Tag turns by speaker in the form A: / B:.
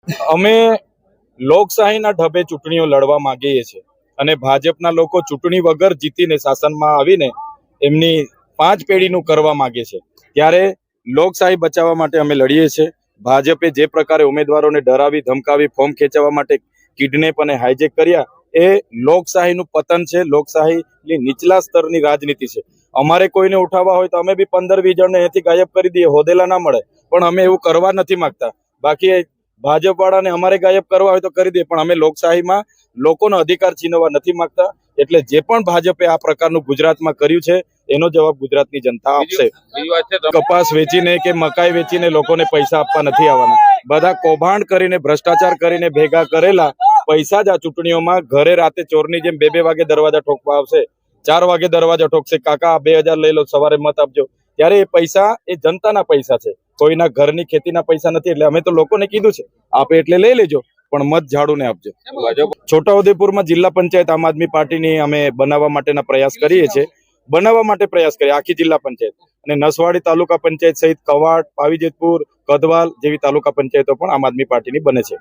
A: અમે લોકશાહીના ઢબે ચૂંટણીઓ લડવા માંગીએ છીએ અને ભાજપના લોકો ચૂંટણી વગર જીતીને શાસનમાં આવીને એમની 5 પેઢીનું કરવા માંગે છે, ત્યારે લોકશાહી બચાવવા માટે અમે લડીએ છીએ। ભાજપે જે પ્રકારે ઉમેદવારોને ડરાવી ધમકાવી ફોર્મ ખેંચવા માટે કિડનેપ અને હાઈજેક કર્યા એ લોકશાહીનું પતન છે। લોકશાહીની નીચલા સ્તરની રાજનીતિ છે। અમારે કોઈને ઉઠાવવા હોય તો અમે બી 15-20 જણને અહીંથી ગાયબ કરી દઈએ, હોદેલા ના મળે, પણ અમે એવું કરવા નથી માંગતા। બાકી ભાજપ વાળાને અમારે ગાયબ કરવા હોય તો કરી દે, પણ અમે લોકશાહીમાં લોકોનો અધિકાર છીનવવા નથી માંગતા। એટલે જે પણ ભાજપે આ પ્રકારનું ગુજરાતમાં કર્યું છે એનો જવાબ ગુજરાતની જનતા આપશે। કપાસ વેચીને કે મકાઈ વેચીને લોકોને પૈસા આપવા નથી આવવાના। બધા કૌભાંડ કરીને ભ્રષ્ટાચાર કરીને ભેગા કરેલા પૈસા જ આ ચૂંટણીઓમાં ઘરે રાતે ચોરની જેમ 2-2 વાગે દરવાજા ઠોકવા આવશે, 4 વાગે દરવાજા ઠોકશે, કાકા 2000 લઈ લો, સવારે મત આપજો। ત્યારે એ પૈસા એ જનતાના પૈસા છે, કોઈના ઘરની ખેતીના પૈસા નથી। એટલે અમે તો લોકોને કીધું છે આપે એટલે લઈ લેજો, પણ મત ઝાડુને આપજો। છોટાઉદેપુરમાં જિલ્લા પંચાયત આમ આદમી પાર્ટીની અમે બનાવવા માટેના પ્રયાસ કરીએ છીએ, આખી જિલ્લા પંચાયત અને નસવાડી તાલુકા પંચાયત સહિત કવાડ, પાવીજેતપુર, કદવાલ જેવી તાલુકા પંચાયતો પણ આમ આદમી પાર્ટીની બને છે।